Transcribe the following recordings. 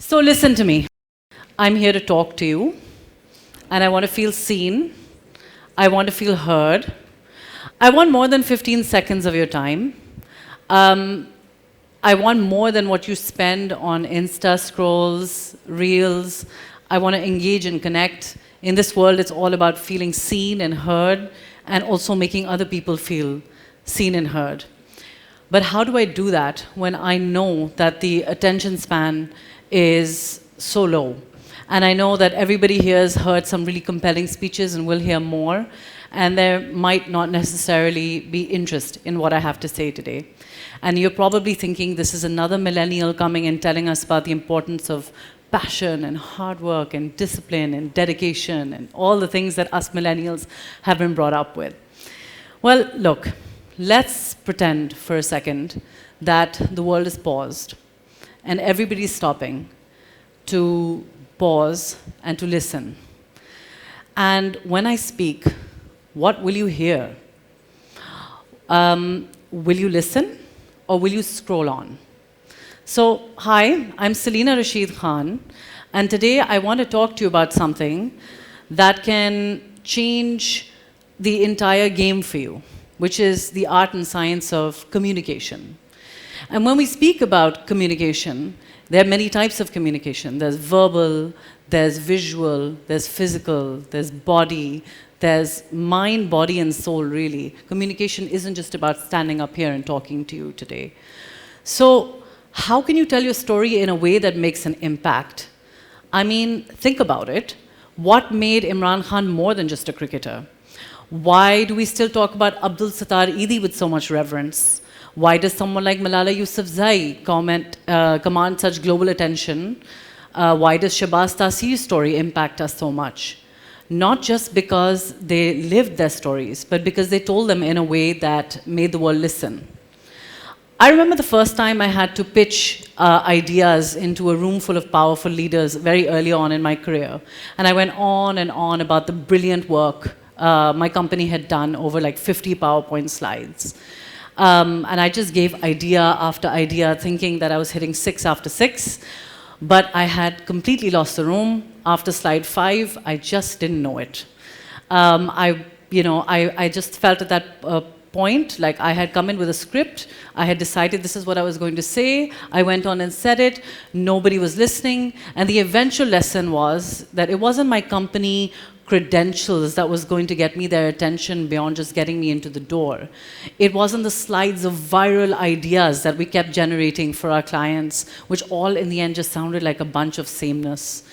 So listen to me. I'm here to talk to you, and I want to feel seen. I want to feel heard. I want more than 15 seconds of your time. I want more than what you spend on Insta scrolls, reels. I want to engage and connect. In this world, it's all about feeling seen and heard, and also making other people feel seen and heard. But how do I do that when I know that the attention span is so low? And I know that everybody here has heard some really compelling speeches and will hear more, and there might not necessarily be interest in what I have to say today. And you're probably thinking this is another millennial coming and telling us about the importance of passion and hard work and discipline and dedication and all the things that us millennials have been brought up with. Well, look, let's pretend for a second that the world is paused and everybody's stopping to pause and to listen. And when I speak, what will you hear? Will you listen or will you scroll on? So, hi, I'm Selina Rashid Khan, and today I want to talk to you about something that can change the entire game for you, which is the art and science of communication. And when we speak about communication, there are many types of communication. There's verbal, there's visual, there's physical, there's body, there's mind, body, and soul, really. Communication isn't just about standing up here and talking to you today. So, how can you tell your story in a way that makes an impact? I mean, think about it. What made Imran Khan more than just a cricketer? Why do we still talk about Abdul Sattar Eidi with so much reverence? Why does someone like Malala Yousafzai command such global attention? Why does Shahbaz Taseer's story impact us so much? Not just because they lived their stories, but because they told them in a way that made the world listen. I remember the first time I had to pitch ideas into a room full of powerful leaders very early on in my career. And I went on and on about the brilliant work my company had done over like 50 PowerPoint slides. And I just gave idea after idea, thinking that I was hitting 6 after 6. But I had completely lost the room. After slide 5, I just didn't know it. I just felt at that point, like I had come in with a script, I had decided this is what I was going to say, I went on and said it, nobody was listening, and the eventual lesson was that it wasn't my company credentials that was going to get me their attention beyond just getting me into the door. It wasn't the slides of viral ideas that we kept generating for our clients, which all in the end just sounded like a bunch of sameness.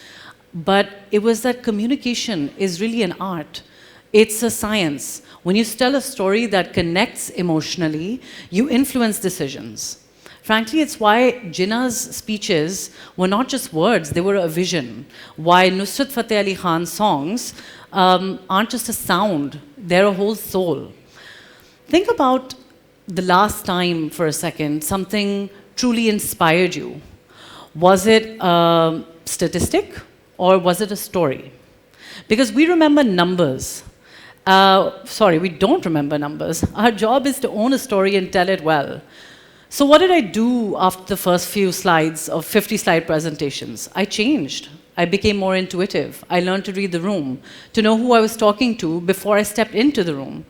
But it was that communication is really an art. It's a science. When you tell a story that connects emotionally, you influence decisions. Frankly, it's why Jinnah's speeches were not just words, they were a vision. Why Nusrat Fateh Ali Khan's songs aren't just a sound, they're a whole soul. Think about the last time for a second something truly inspired you. Was it a statistic or was it a story? Because we remember numbers. We don't remember numbers. Our job is to own a story and tell it well. So what did I do after the first few slides of 50-slide presentations? I changed. I became more intuitive. I learned to read the room, to know who I was talking to before I stepped into the room.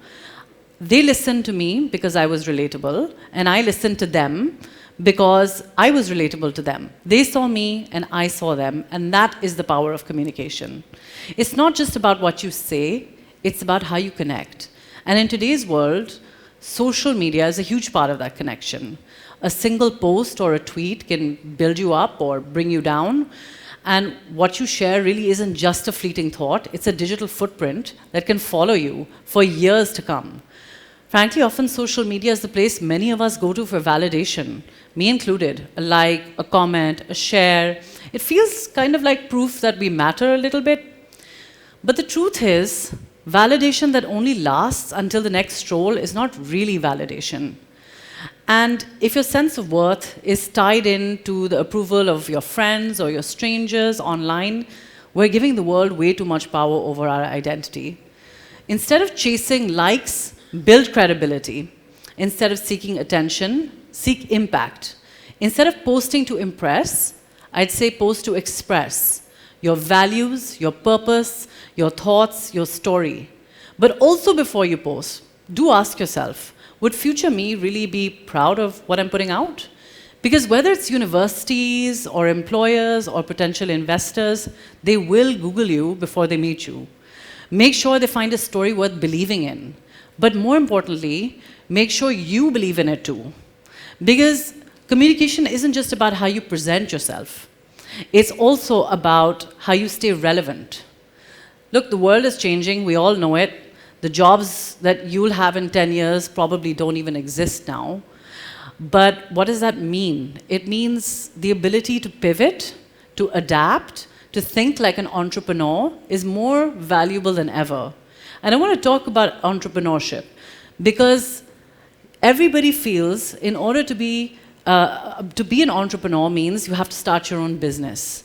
They listened to me because I was relatable, and I listened to them because I was relatable to them. They saw me and I saw them, and that is the power of communication. It's not just about what you say, it's about how you connect. And in today's world, social media is a huge part of that connection. A single post or a tweet can build you up or bring you down. And what you share really isn't just a fleeting thought, it's a digital footprint that can follow you for years to come. Frankly, often social media is the place many of us go to for validation, me included. A like, a comment, a share. It feels kind of like proof that we matter a little bit. But the truth is, validation that only lasts until the next stroll is not really validation. And if your sense of worth is tied into the approval of your friends or your strangers online, we're giving the world way too much power over our identity. Instead of chasing likes, build credibility. Instead of seeking attention, seek impact. Instead of posting to impress, I'd say post to express your values, your purpose, your thoughts, your story. But also before you post, do ask yourself, would future me really be proud of what I'm putting out? Because whether it's universities or employers or potential investors, they will Google you before they meet you. Make sure they find a story worth believing in. But more importantly, make sure you believe in it too. Because communication isn't just about how you present yourself. It's also about how you stay relevant. Look, the world is changing, we all know it. The jobs that you'll have in 10 years probably don't even exist now. But what does that mean? It means the ability to pivot, to adapt, to think like an entrepreneur is more valuable than ever. And I want to talk about entrepreneurship because everybody feels in order to be an entrepreneur means you have to start your own business.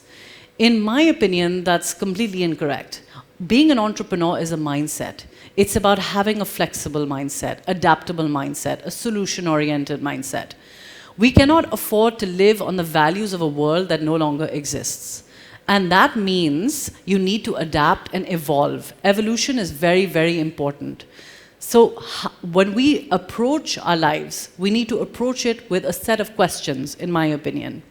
In my opinion, that's completely incorrect. Being an entrepreneur is a mindset. It's about having a flexible mindset, adaptable mindset, a solution-oriented mindset. We cannot afford to live on the values of a world that no longer exists. And that means you need to adapt and evolve. Evolution is very, very important. So when we approach our lives, we need to approach it with a set of questions, in my opinion.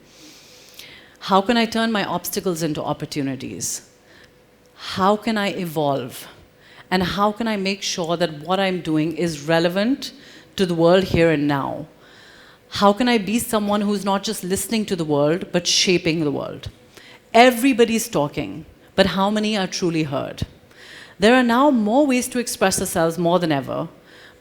How can I turn my obstacles into opportunities? How can I evolve? And how can I make sure that what I'm doing is relevant to the world here and now? How can I be someone who's not just listening to the world, but shaping the world? Everybody's talking, but how many are truly heard? There are now more ways to express ourselves more than ever,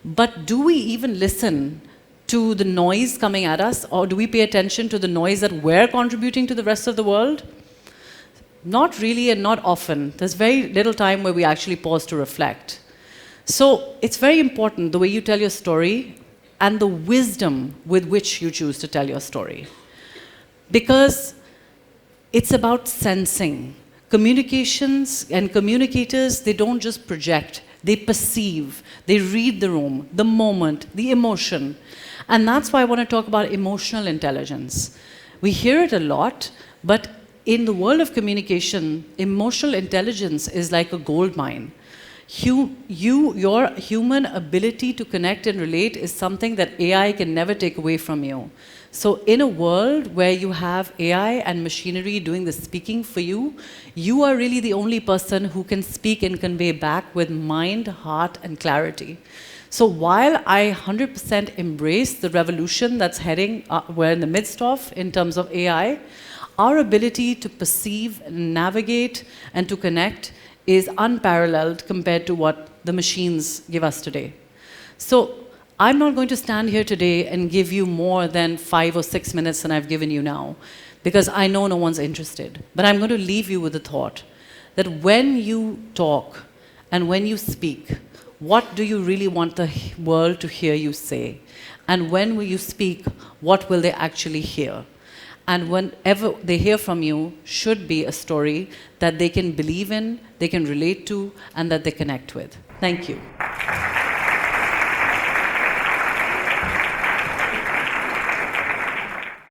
but do we even listen to the noise coming at us, or do we pay attention to the noise that we're contributing to the rest of the world? Not really and not often. There's very little time where we actually pause to reflect. So it's very important the way you tell your story and the wisdom with which you choose to tell your story. Because it's about sensing. Communications and communicators, they don't just project, they perceive, they read the room, the moment, the emotion. And that's why I want to talk about emotional intelligence. We hear it a lot, but in the world of communication, emotional intelligence is like a gold mine. Your human ability to connect and relate is something that AI can never take away from you. So in a world where you have AI and machinery doing the speaking for you, you are really the only person who can speak and convey back with mind, heart, and clarity. So while I 100% embrace the revolution that's we're in the midst of in terms of AI, our ability to perceive, navigate, and to connect is unparalleled compared to what the machines give us today. So I'm not going to stand here today and give you more than 5 or 6 minutes than I've given you now, because I know no one's interested. But I'm going to leave you with the thought that when you talk and when you speak, what do you really want the world to hear you say? And when will you speak, what will they actually hear? And whenever they hear from you should be a story that they can believe in, they can relate to, and that they connect with. Thank you.